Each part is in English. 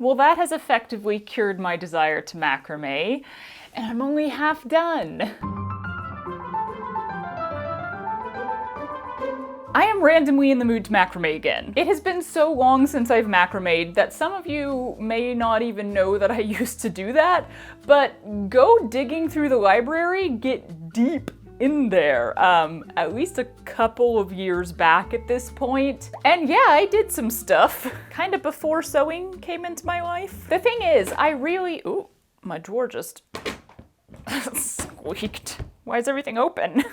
Well, that has effectively cured my desire to macrame, and I'm only half done. I am randomly in the mood to macrame again. It has been so long since I've macramed that some of you may not even know that I used to do that, but go digging through the library, get deep in there, at least a couple of years back at this point. And yeah, I did some stuff kind of before sewing came into my life. The thing is, ooh, my drawer just squeaked. Why is everything open?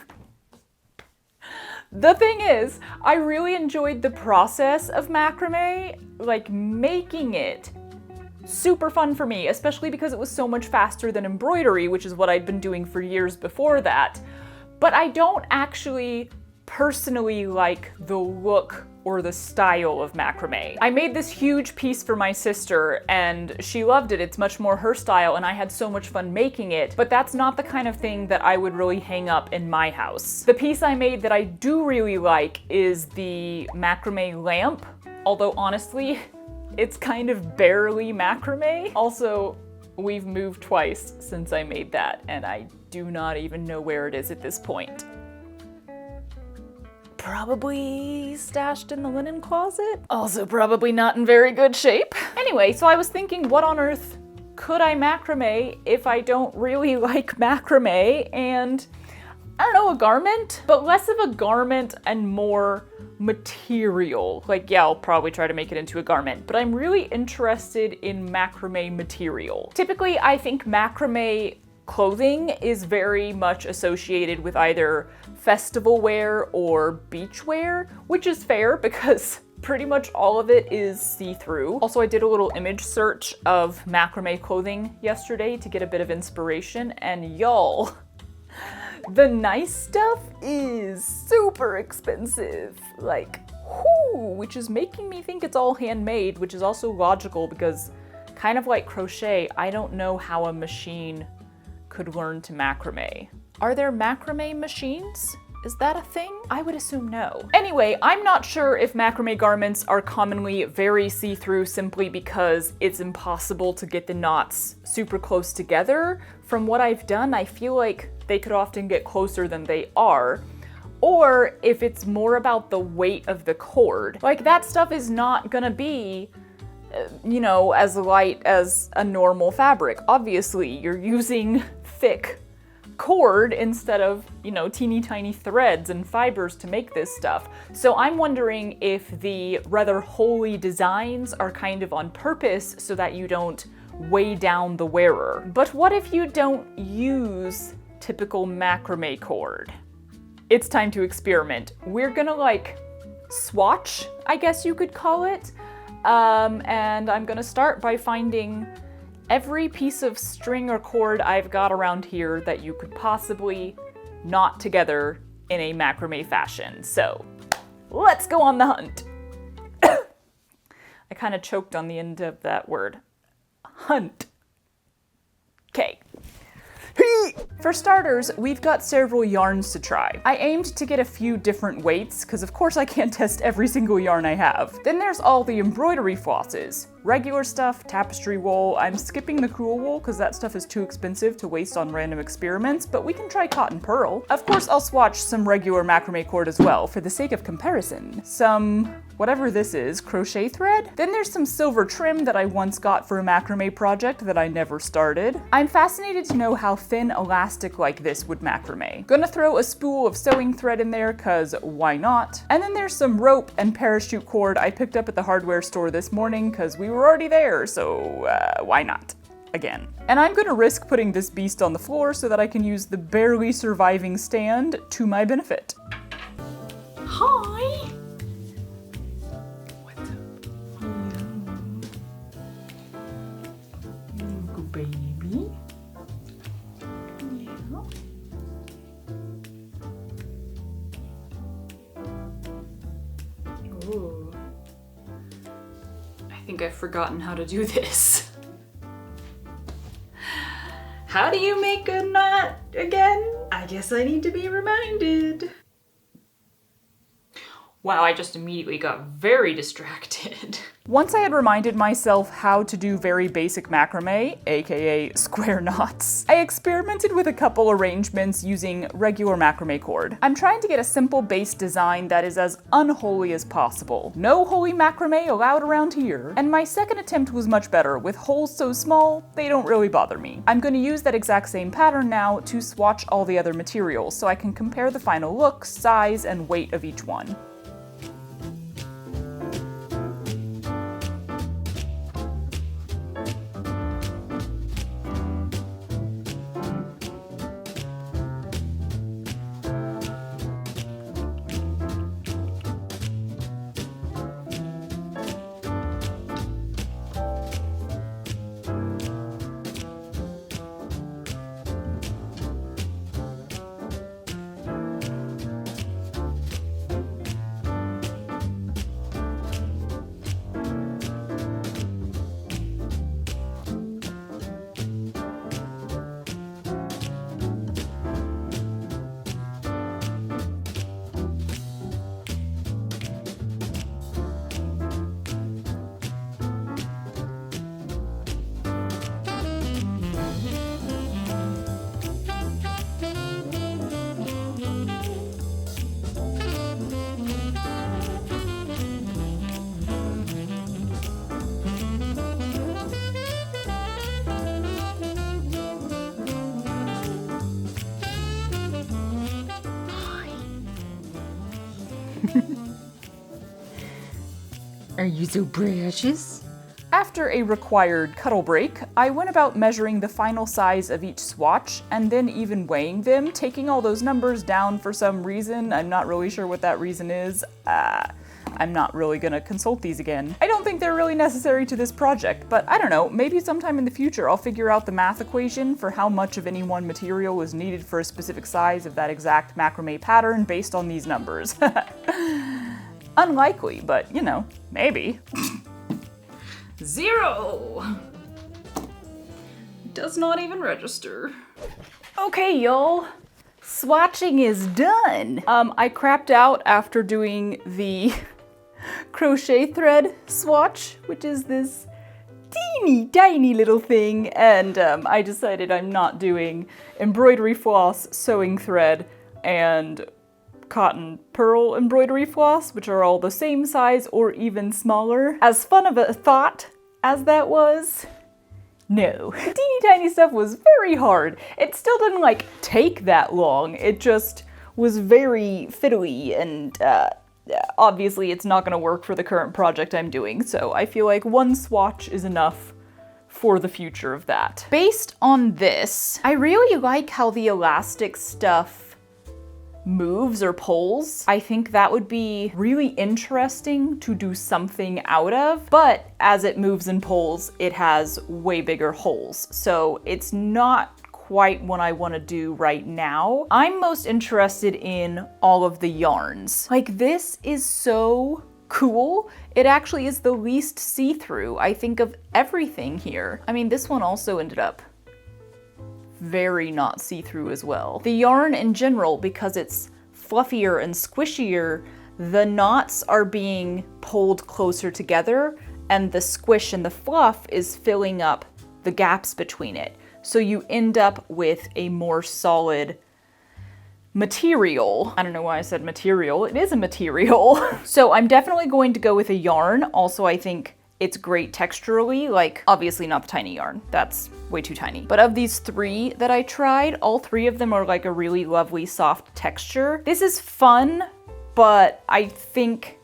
The thing is, I really enjoyed the process of macrame, like making it super fun for me, especially because it was so much faster than embroidery, which is what I'd been doing for years before that. But I don't actually personally like the look or the style of macrame. I made this huge piece for my sister and she loved it. It's much more her style and I had so much fun making it, but that's not the kind of thing that I would really hang up in my house. The piece I made that I do really like is the macrame lamp, although honestly, it's kind of barely macrame. Also, we've moved twice since I made that and I do not even know where it is at this point. Probably stashed in the linen closet. Also probably not in very good shape. Anyway, so I was thinking, what on earth could I macrame if I don't really like macrame? And I don't know, a garment, but less of a garment and more material. Like, yeah, I'll probably try to make it into a garment, but I'm really interested in macrame material. Typically, I think macrame clothing is very much associated with either festival wear or beach wear, which is fair because pretty much all of it is see-through. Also, I did a little image search of macrame clothing yesterday to get a bit of inspiration, and y'all, the nice stuff is super expensive. Like, whoo, which is making me think it's all handmade, which is also logical because kind of like crochet, I don't know how a machine could learn to macrame. Are there macrame machines? Is that a thing? I would assume no. Anyway, I'm not sure if macrame garments are commonly very see-through simply because it's impossible to get the knots super close together. From what I've done, I feel like they could often get closer than they are. Or if it's more about the weight of the cord. Like, that stuff is not gonna be you know, as light as a normal fabric. Obviously, you're using thick cord instead of, you know, teeny tiny threads and fibers to make this stuff. So I'm wondering if the rather holy designs are kind of on purpose so that you don't weigh down the wearer. But what if you don't use typical macrame cord? It's time to experiment. We're gonna like swatch, I guess you could call it. And I'm gonna start by finding every piece of string or cord I've got around here that you could possibly knot together in a macrame fashion. So let's go on the hunt. I kind of choked on the end of that word. Hunt. Okay. For starters, we've got several yarns to try. I aimed to get a few different weights, because of course I can't test every single yarn I have. Then there's all the embroidery flosses. Regular stuff, tapestry wool. I'm skipping the cool wool because that stuff is too expensive to waste on random experiments, but we can try cotton pearl. Of course, I'll swatch some regular macrame cord as well, for the sake of comparison. Some, whatever this is, crochet thread? Then there's some silver trim that I once got for a macrame project that I never started. I'm fascinated to know how thin elastic like this would macrame. Gonna throw a spool of sewing thread in there, cause why not? And then there's some rope and parachute cord I picked up at the hardware store this morning, cause we were already there, so why not? Again. And I'm gonna risk putting this beast on the floor so that I can use the barely surviving stand to my benefit. Hi! What's up? Good baby. Yeah. Ooh. I think I've forgotten how to do this. How do you make a knot again? I guess I need to be reminded. Wow, I just immediately got very distracted. Once I had reminded myself how to do very basic macrame, aka square knots, I experimented with a couple arrangements using regular macrame cord. I'm trying to get a simple base design that is as unholy as possible. No holy macrame allowed around here. And my second attempt was much better, with holes so small, they don't really bother me. I'm going to use that exact same pattern now to swatch all the other materials so I can compare the final look, size, and weight of each one. Are you so precious? After a required cuddle break, I went about measuring the final size of each swatch and then even weighing them, taking all those numbers down for some reason. I'm not really sure what that reason is. I'm not really gonna consult these again. I don't think they're really necessary to this project, but I don't know, maybe sometime in the future I'll figure out the math equation for how much of any one material is needed for a specific size of that exact macrame pattern based on these numbers. Unlikely, but you know, maybe. 0! Does not even register. Okay, y'all. Swatching is done. I crapped out after doing the crochet thread swatch, which is this teeny tiny little thing, and I decided I'm not doing embroidery floss, sewing thread, and cotton pearl embroidery floss, which are all the same size or even smaller. As fun of a thought as that was, no. The teeny tiny stuff was very hard. It still didn't like take that long. It just was very fiddly, and obviously it's not gonna work for the current project I'm doing, so I feel like one swatch is enough for the future of that. Based on this, I really like how the elastic stuff moves or pulls. I think that would be really interesting to do something out of, but as it moves and pulls, it has way bigger holes. So it's not quite what I want to do right now. I'm most interested in all of the yarns. Like, this is so cool. It actually is the least see-through, I think, of everything here. I mean, this one also ended up very not see-through as well. The yarn in general, because it's fluffier and squishier, the knots are being pulled closer together and the squish and the fluff is filling up the gaps between it. So you end up with a more solid material. I don't know why I said material. It is a material. So I'm definitely going to go with a yarn. Also, I think it's great texturally, like obviously not the tiny yarn, that's way too tiny. But of these 3 that I tried, all 3 of them are like a really lovely soft texture. This is fun, but I think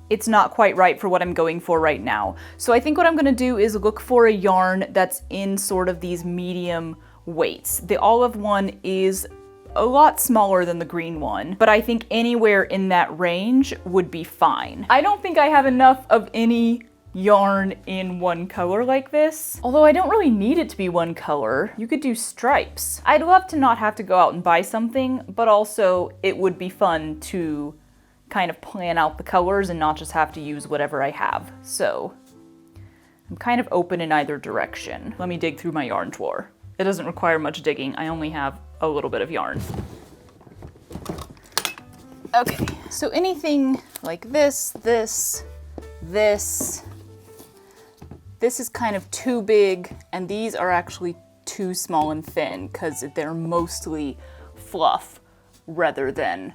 it's not quite right for what I'm going for right now. So I think what I'm gonna do is look for a yarn that's in sort of these medium weights. The olive one is a lot smaller than the green one, but I think anywhere in that range would be fine. I don't think I have enough of any yarn in one color like this. Although I don't really need it to be one color. You could do stripes. I'd love to not have to go out and buy something, but also it would be fun to kind of plan out the colors and not just have to use whatever I have. So I'm kind of open in either direction. Let me dig through my yarn drawer. It doesn't require much digging. I only have a little bit of yarn. Okay, so anything like this, this is kind of too big, and these are actually too small and thin because they're mostly fluff rather than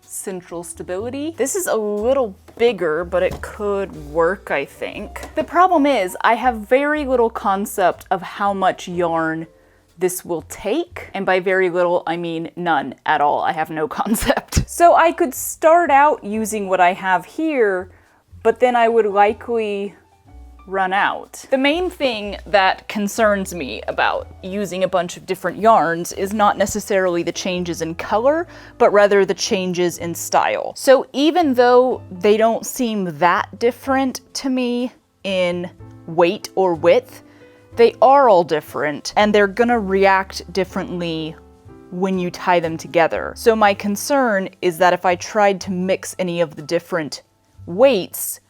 central stability. This is a little bigger, but it could work, I think. The problem is I have very little concept of how much yarn this will take. And by very little, I mean none at all. I have no concept. So I could start out using what I have here, but then I would likely run out. The main thing that concerns me about using a bunch of different yarns is not necessarily the changes in color, but rather the changes in style. So even though they don't seem that different to me in weight or width, they are all different and they're gonna react differently when you tie them together. So my concern is that if I tried to mix any of the different weights,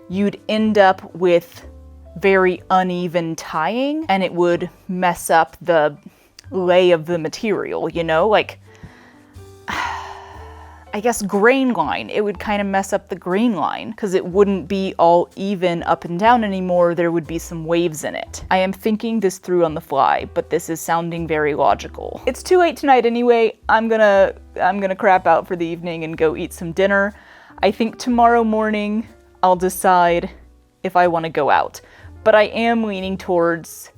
you'd end up with very uneven tying and it would mess up the lay of the material, you know? Like, I guess grain line, it would kind of mess up the grain line because it wouldn't be all even up and down anymore. There would be some waves in it. I am thinking this through on the fly, but this is sounding very logical. It's too late tonight anyway. I'm gonna crap out for the evening and go eat some dinner. I think tomorrow morning I'll decide if I want to go out. But I am leaning towards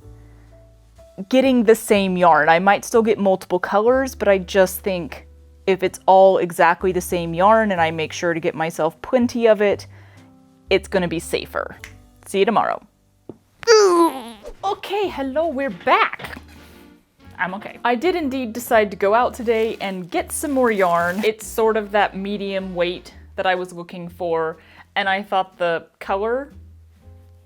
getting the same yarn. I might still get multiple colors, but I just think if it's all exactly the same yarn and I make sure to get myself plenty of it, it's gonna be safer. See you tomorrow. Okay, hello, we're back. I'm okay. I did indeed decide to go out today and get some more yarn. It's sort of that medium weight that I was looking for, and I thought the color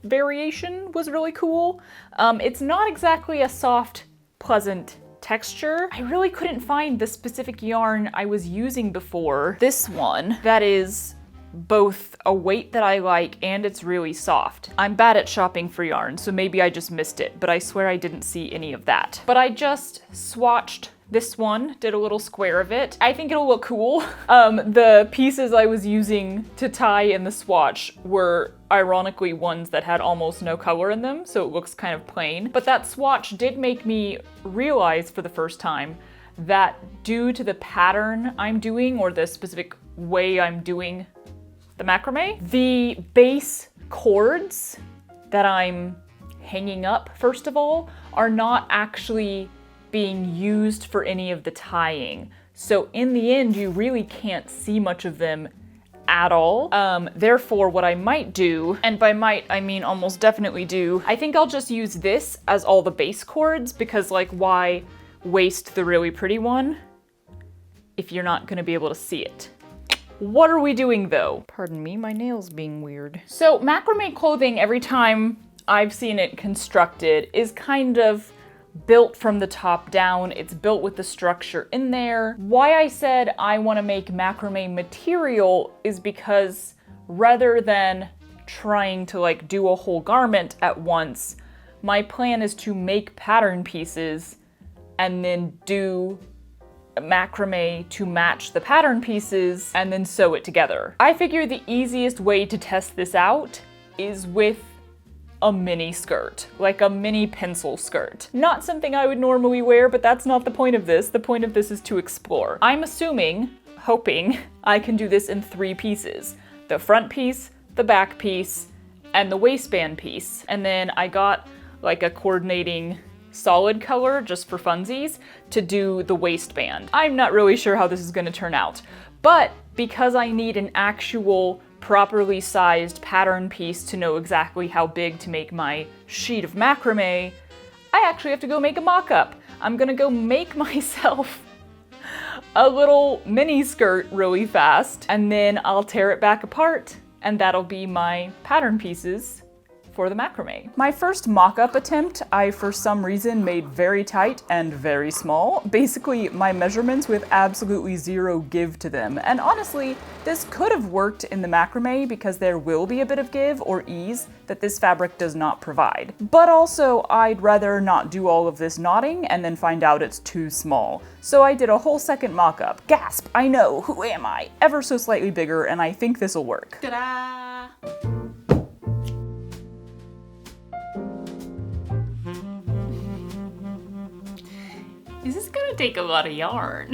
variation was really cool. It's not exactly a soft, pleasant texture. I really couldn't find the specific yarn I was using before. This one, that is both a weight that I like and it's really soft. I'm bad at shopping for yarn, so maybe I just missed it, but I swear I didn't see any of that. But I just swatched this one, did a little square of it. I think it'll look cool. The pieces I was using to tie in the swatch were ironically ones that had almost no color in them, so it looks kind of plain. But that swatch did make me realize for the first time that due to the pattern I'm doing or the specific way I'm doing the macrame, the base cords that I'm hanging up, first of all, are not actually being used for any of the tying. So in the end, you really can't see much of them at all. Therefore, what I might do, and by might, I mean almost definitely do, I think I'll just use this as all the base cords because like why waste the really pretty one if you're not gonna be able to see it. What are we doing though? Pardon me, my nails being weird. So macrame clothing, every time I've seen it constructed, is kind of built from the top down. It's built with the structure in there. Why I said I want to make macrame material is because rather than trying to like do a whole garment at once, my plan is to make pattern pieces and then do macrame to match the pattern pieces and then sew it together. I figure the easiest way to test this out is with a mini skirt, like a mini pencil skirt. Not something I would normally wear, but that's not the point of this. The point of this is to explore. I'm hoping, I can do this in 3 pieces. The front piece, the back piece, and the waistband piece. And then I got like a coordinating solid color just for funsies to do the waistband. I'm not really sure how this is gonna turn out, but because I need an actual properly sized pattern piece to know exactly how big to make my sheet of macrame, I actually have to go make a mock-up. I'm gonna go make myself a little mini skirt really fast, and then I'll tear it back apart, and that'll be my pattern pieces for the macrame. My first mock-up attempt, I for some reason made very tight and very small. Basically, my measurements with absolutely zero give to them. And honestly, this could have worked in the macrame because there will be a bit of give or ease that this fabric does not provide. But also, I'd rather not do all of this knotting and then find out it's too small. So I did a whole second mock-up. Gasp, I know, who am I? Ever so slightly bigger, and I think this'll work. Ta-da! This is gonna take a lot of yarn.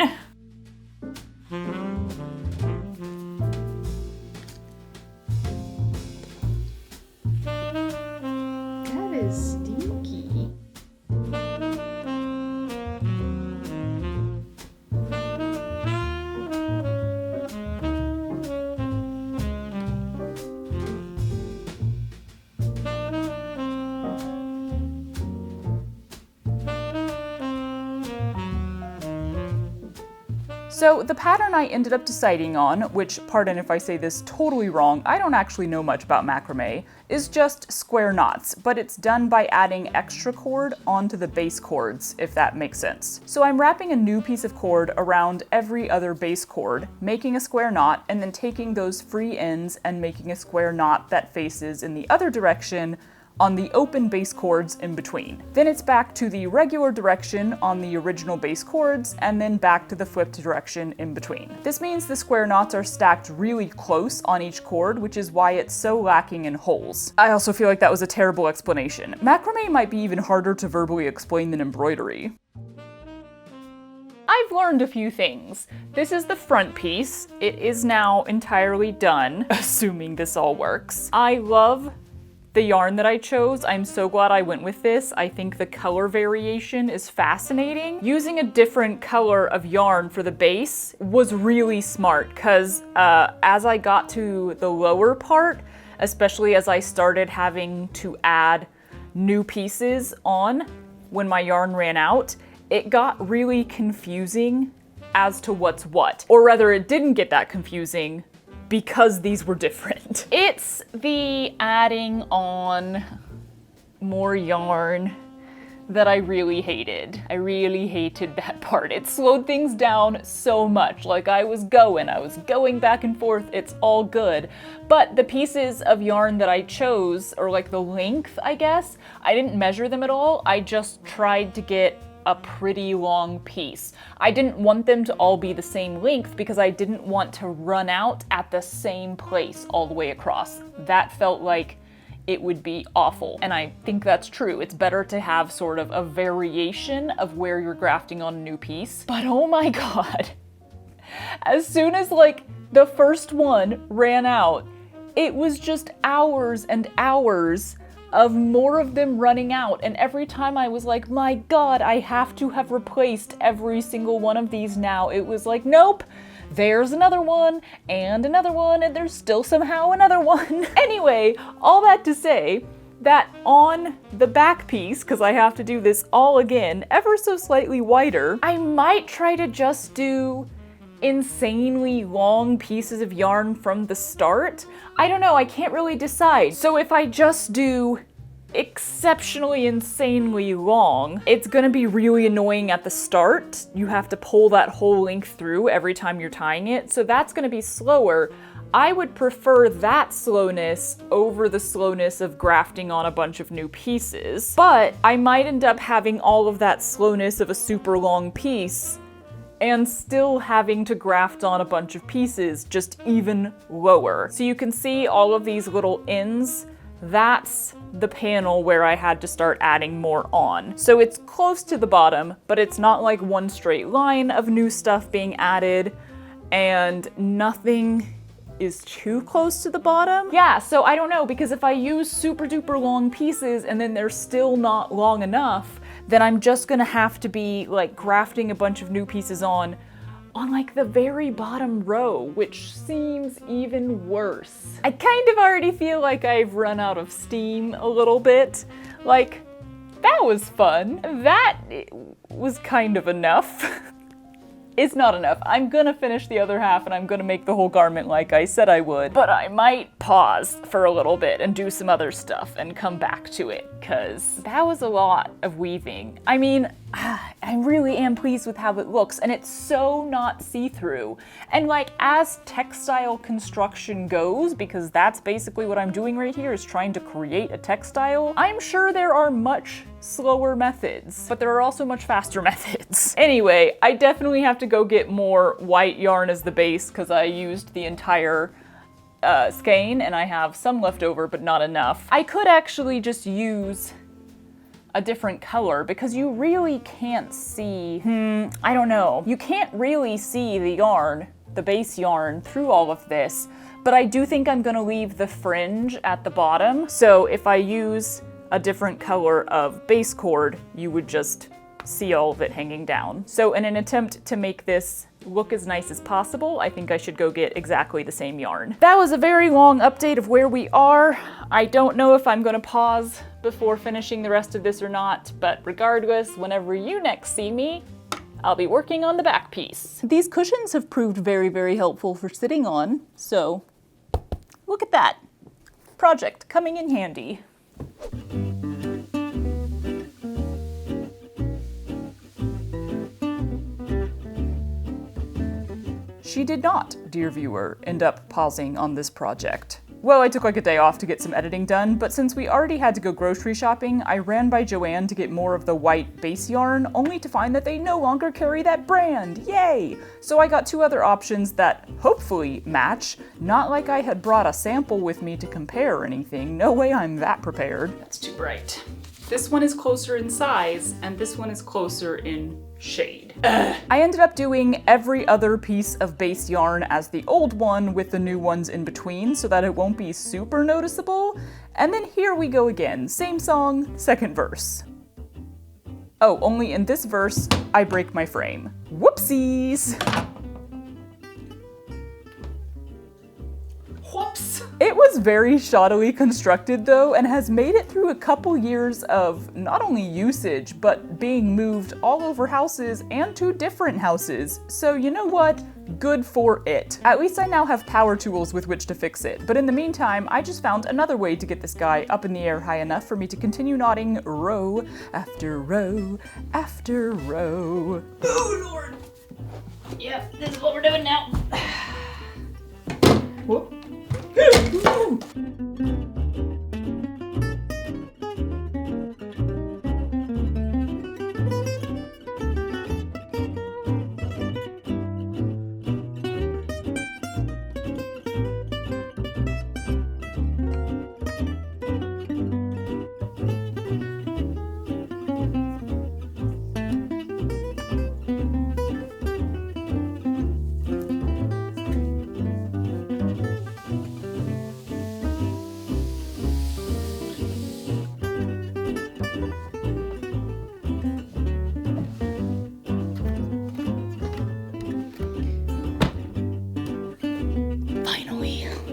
That is stinky. So the pattern I ended up deciding on, which, pardon if I say this totally wrong, I don't actually know much about macrame, is just square knots, but it's done by adding extra cord onto the base cords, if that makes sense. So I'm wrapping a new piece of cord around every other base cord, making a square knot, and then taking those free ends and making a square knot that faces in the other direction on the open base cords in between. Then it's back to the regular direction on the original base cords, and then back to the flipped direction in between. This means the square knots are stacked really close on each cord, which is why it's so lacking in holes. I also feel like that was a terrible explanation. Macrame might be even harder to verbally explain than embroidery. I've learned a few things. This is the front piece. It is now entirely done, assuming this all works. I love the yarn that I chose. I'm so glad I went with this. I think the color variation is fascinating. Using a different color of yarn for the base was really smart because as I got to the lower part, especially as I started having to add new pieces on when my yarn ran out, it got really confusing as to what's what. Or rather, it didn't get that confusing because these were different. It's the adding on more yarn that I really hated. I really hated that part. It slowed things down so much. Like I was going back and forth, it's all good. But the pieces of yarn that I chose, or like the length, I guess, I didn't measure them at all. I just tried to get a pretty long piece. I didn't want them to all be the same length because I didn't want to run out at the same place all the way across. That felt like it would be awful. And I think that's true. It's better to have sort of a variation of where you're grafting on a new piece. But oh my God, as soon as like the first one ran out, it was just hours and hours of more of them running out, and every time I was like, my God, I have to have replaced every single one of these now. It was like, nope, there's another one, and there's still somehow another one. Anyway, all that to say that on the back piece, because I have to do this all again, ever so slightly wider, I might try to just do insanely long pieces of yarn from the start. I don't know, I can't really decide. So if I just do exceptionally insanely long, it's gonna be really annoying at the start. You have to pull that whole length through every time you're tying it, so that's gonna be slower. I would prefer that slowness over the slowness of grafting on a bunch of new pieces, but I might end up having all of that slowness of a super long piece and still having to graft on a bunch of pieces just even lower. So you can see all of these little ends. That's the panel where I had to start adding more on. So it's close to the bottom, but it's not like one straight line of new stuff being added, and nothing is too close to the bottom. Yeah, so I don't know, because if I use super duper long pieces and then they're still not long enough, then I'm just gonna have to be like grafting a bunch of new pieces on like the very bottom row, which seems even worse. I kind of already feel like I've run out of steam a little bit. Like, that was fun. That was kind of enough. It's not enough. I'm gonna finish the other half and I'm gonna make the whole garment like I said I would, but I might pause for a little bit and do some other stuff and come back to it, because that was a lot of weaving. I mean, I really am pleased with how it looks, and it's so not see-through. And like, as textile construction goes, because that's basically what I'm doing right here, is trying to create a textile, I'm sure there are much slower methods, but there are also much faster methods. Anyway, I definitely have to go get more white yarn as the base because I used the entire skein and I have some left over, but not enough. I could actually just use a different color because you really can't see, I don't know. You can't really see the yarn, the base yarn, through all of this, but I do think I'm gonna leave the fringe at the bottom. So if I use a different color of base cord, you would just see all of it hanging down. So in an attempt to make this look as nice as possible, I think I should go get exactly the same yarn. That was a very long update of where we are. I don't know if I'm gonna pause before finishing the rest of this or not, but regardless, whenever you next see me, I'll be working on the back piece. These cushions have proved very, very helpful for sitting on, so look at that. Project coming in handy. She did not, dear viewer, end up pausing on this project. Well, I took like a day off to get some editing done, but since we already had to go grocery shopping, I ran by Joann to get more of the white base yarn, only to find that they no longer carry that brand. Yay! So I got two other options that hopefully match. Not like I had brought a sample with me to compare or anything. No way I'm that prepared. That's too bright. This one is closer in size, and this one is closer in shade. I ended up doing every other piece of base yarn as the old one with the new ones in between so that it won't be super noticeable. And then here we go again. Same song, second verse. Oh, only in this verse, I break my frame. Whoopsies! Whoops! It was very shoddily constructed though, and has made it through a couple years of not only usage, but being moved all over houses and to different houses. So you know what? Good for it. At least I now have power tools with which to fix it. But in the meantime, I just found another way to get this guy up in the air high enough for me to continue knotting row after row after row. Oh Lord! Yep, this is what we're doing now. Whoop.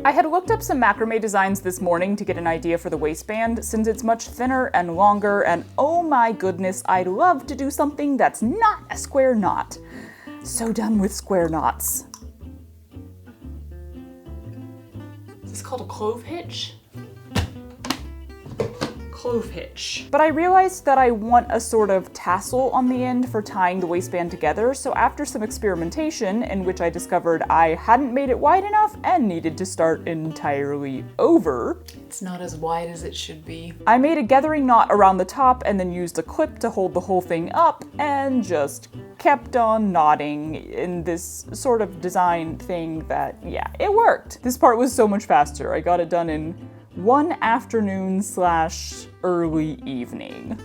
I had looked up some macrame designs this morning to get an idea for the waistband, since it's much thinner and longer, and oh my goodness, I'd love to do something that's not a square knot. So done with square knots. Is this called a clove hitch? Clove hitch. But I realized that I want a sort of tassel on the end for tying the waistband together, so after some experimentation, in which I discovered I hadn't made it wide enough and needed to start entirely over. It's not as wide as it should be. I made a gathering knot around the top and then used a clip to hold the whole thing up and just kept on knotting in this sort of design thing that, yeah, it worked. This part was so much faster. I got it done in one afternoon / early evening.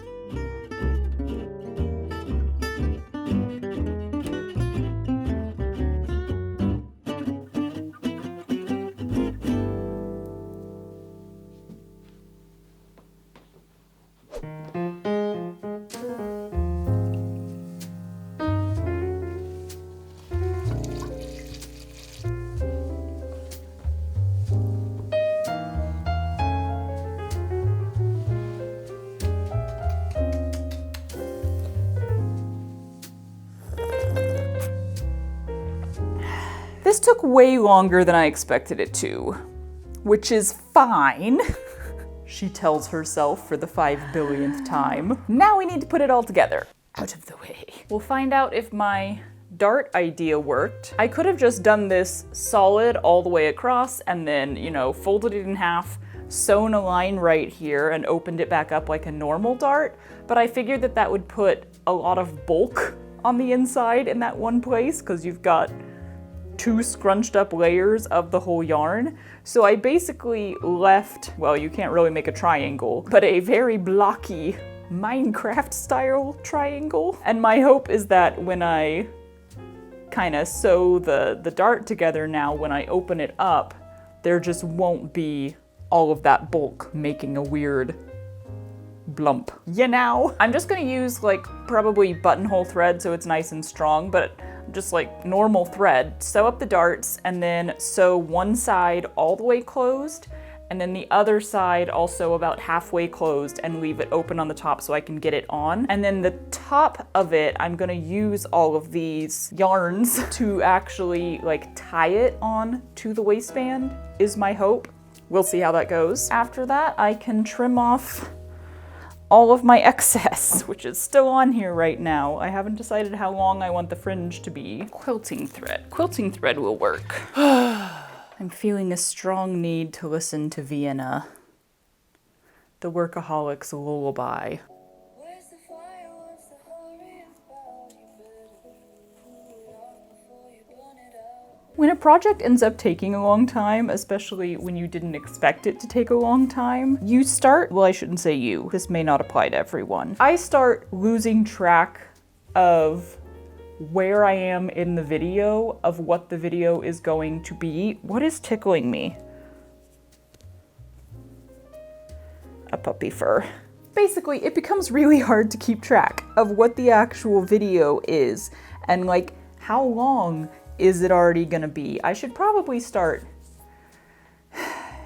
This took way longer than I expected it to, which is fine, she tells herself for the 5 billionth time. Now we need to put it all together. Out of the way. We'll find out if my dart idea worked. I could have just done this solid all the way across and then, you know, folded it in half, sewn a line right here and opened it back up like a normal dart, but I figured that that would put a lot of bulk on the inside in that one place because you've got 2 scrunched up layers of the whole yarn. So I basically left, well, you can't really make a triangle, but a very blocky Minecraft style triangle. And my hope is that when I kind of sew the dart together now, when I open it up, there just won't be all of that bulk making a weird blump. You know? I'm just gonna use like probably buttonhole thread so it's nice and strong, but just like normal thread. Sew up the darts and then sew one side all the way closed and then the other side also about halfway closed and leave it open on the top so I can get it on. And then the top of it, I'm gonna use all of these yarns to actually like tie it on to the waistband is my hope. We'll see how that goes. After that, I can trim off all of my excess, which is still on here right now. I haven't decided how long I want the fringe to be. Quilting thread. Quilting thread will work. I'm feeling a strong need to listen to Vienna, the workaholic's lullaby. When a project ends up taking a long time, especially when you didn't expect it to take a long time, you start, well, I shouldn't say you, this may not apply to everyone. I start losing track of where I am in the video, of what the video is going to be. What is tickling me? A puppy fur. Basically, it becomes really hard to keep track of what the actual video is and like how long is it already gonna be? I should probably start,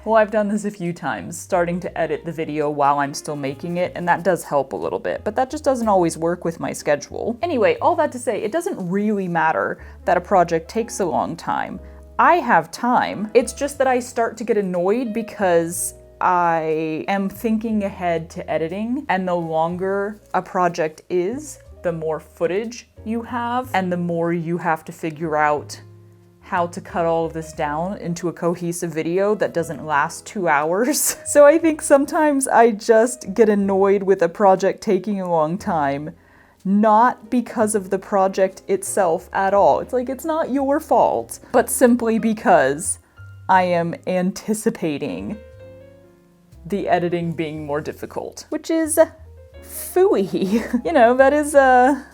well, I've done this a few times, starting to edit the video while I'm still making it, and that does help a little bit, but that just doesn't always work with my schedule. Anyway, all that to say, it doesn't really matter that a project takes a long time. I have time. It's just that I start to get annoyed because I am thinking ahead to editing, and the longer a project is, the more footage you have, and the more you have to figure out how to cut all of this down into a cohesive video that doesn't last 2 hours. So I think sometimes I just get annoyed with a project taking a long time, not because of the project itself at all. It's like, it's not your fault, but simply because I am anticipating the editing being more difficult, which is phooey. You know, that is a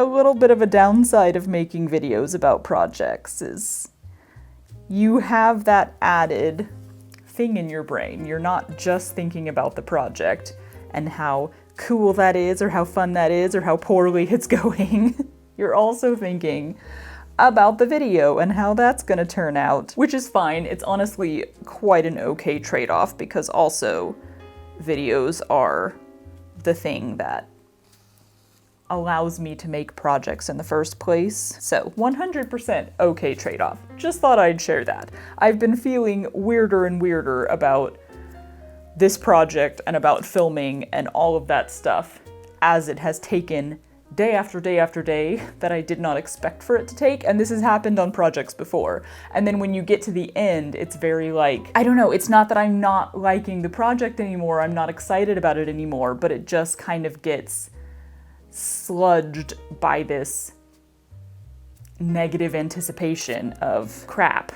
little bit of a downside of making videos about projects, is you have that added thing in your brain. You're not just thinking about the project and how cool that is or how fun that is or how poorly it's going. You're also thinking about the video and how that's gonna turn out, which is fine. It's honestly quite an okay trade-off because also videos are the thing that allows me to make projects in the first place. So 100% okay trade-off. Just thought I'd share that. I've been feeling weirder and weirder about this project and about filming and all of that stuff as it has taken day after day after day that I did not expect for it to take, and this has happened on projects before. And then when you get to the end, it's very like, I don't know, it's not that I'm not liking the project anymore, I'm not excited about it anymore, but it just kind of gets sludged by this negative anticipation of crap,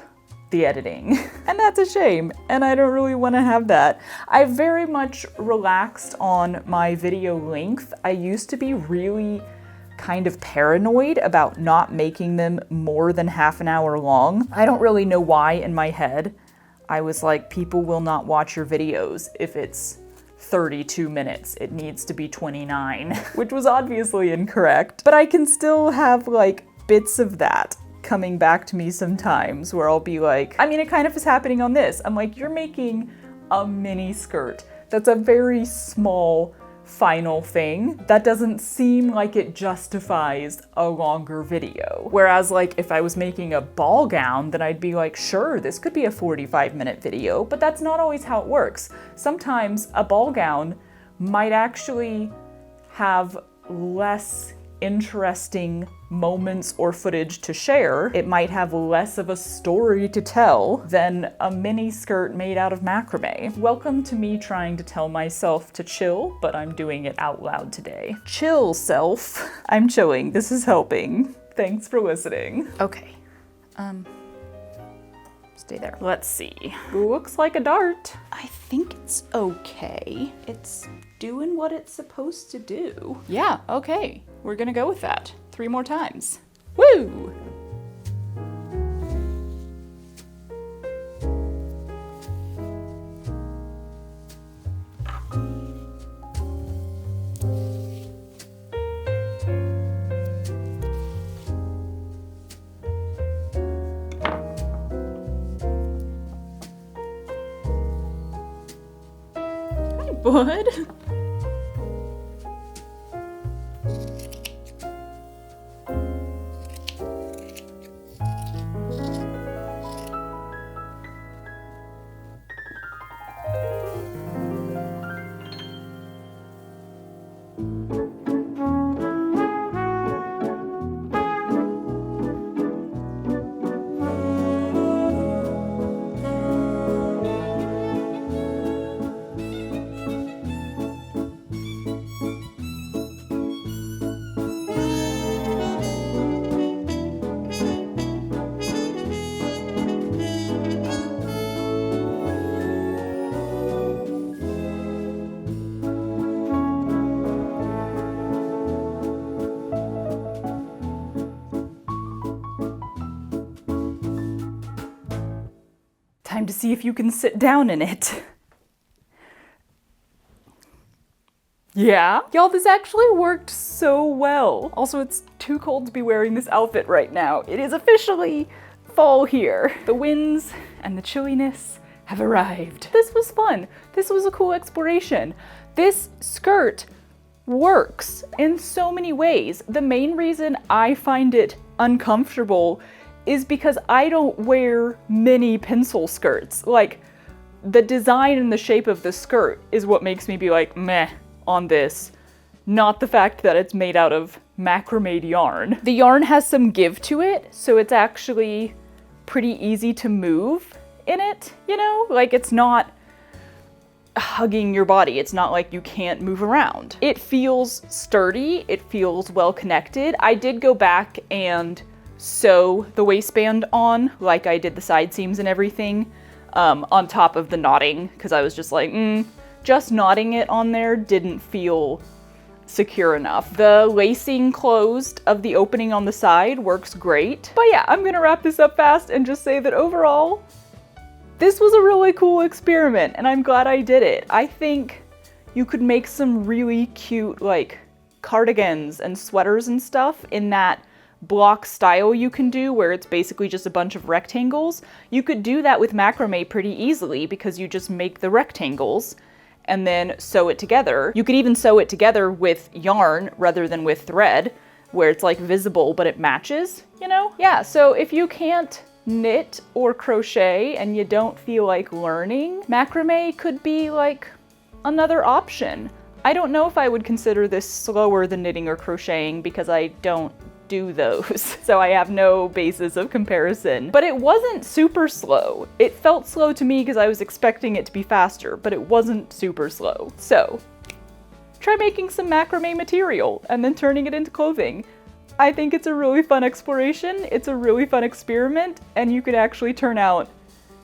the editing. And that's a shame, and I don't really want to have that. I've very much relaxed on my video length. I used to be really kind of paranoid about not making them more than half an hour long. I don't really know why in my head. I was like, people will not watch your videos if it's 32 minutes. It needs to be 29, which was obviously incorrect. But I can still have like bits of that coming back to me sometimes where I'll be like, I mean, it kind of is happening on this. I'm like, you're making a mini skirt. That's a very small final thing. That doesn't seem like it justifies a longer video. Whereas like if I was making a ball gown, then I'd be like, sure, this could be a 45-minute video, but that's not always how it works. Sometimes a ball gown might actually have less interesting moments or footage to share. It might have less of a story to tell than a mini skirt made out of macrame. Welcome to me trying to tell myself to chill, but I'm doing it out loud today. Chill, self. I'm chilling. This is helping. Thanks for listening. Okay. Stay there. Let's see. Looks like a dart. I think it's okay. It's doing what it's supposed to do. Yeah, okay. We're gonna go with that. 3 more times. Woo! Bud. Time to see if you can sit down in it. Yeah? Y'all, this actually worked so well. Also, it's too cold to be wearing this outfit right now. It is officially fall here. The winds and the chilliness have arrived. This was fun. This was a cool exploration. This skirt works in so many ways. The main reason I find it uncomfortable is because I don't wear mini pencil skirts. Like, the design and the shape of the skirt is what makes me be like, meh, on this. Not the fact that it's made out of macrame yarn. The yarn has some give to it, so it's actually pretty easy to move in it, you know? Like, it's not hugging your body. It's not like you can't move around. It feels sturdy. It feels well connected. I did go back and sew the waistband on, like I did the side seams and everything, on top of the knotting, because I was just like, just knotting it on there didn't feel secure enough. The lacing closed of the opening on the side works great. But yeah, I'm gonna wrap this up fast and just say that overall, this was a really cool experiment, and I'm glad I did it. I think you could make some really cute, like, cardigans and sweaters and stuff in that block style you can do, where it's basically just a bunch of rectangles. You could do that with macrame pretty easily because you just make the rectangles and then sew it together. You could even sew it together with yarn rather than with thread, where it's like visible but it matches, you know? Yeah, so if you can't knit or crochet and you don't feel like learning, macrame could be like another option. I don't know if I would consider this slower than knitting or crocheting because I don't do those, so I have no basis of comparison. But it wasn't super slow. It felt slow to me because I was expecting it to be faster, but it wasn't super slow. So try making some macrame material and then turning it into clothing. I think it's a really fun exploration, it's a really fun experiment, and you could actually turn out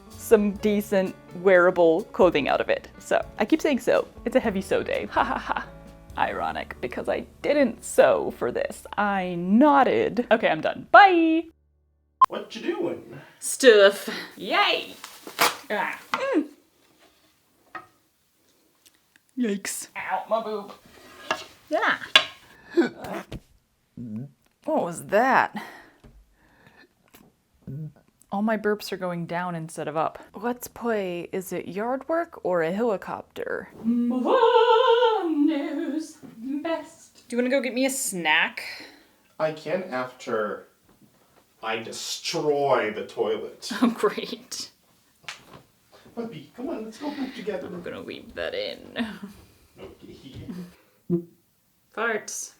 some decent wearable clothing out of it. So I keep saying so. It's a heavy sew day. Ha ha ha. Ironic, because I didn't sew for this. I nodded. Okay, I'm done. Bye! What you doing? Stuff. Yay! Ah. Yikes. Ow, my boob. Yeah. What was that? All my burps are going down instead of up. Let's play, is it yard work or a helicopter? Wonders best. Do you want to go get me a snack? I can after I destroy the toilet. Oh, great. Puppy, come on, let's go poop together. I'm gonna leave that in. Okay. Farts.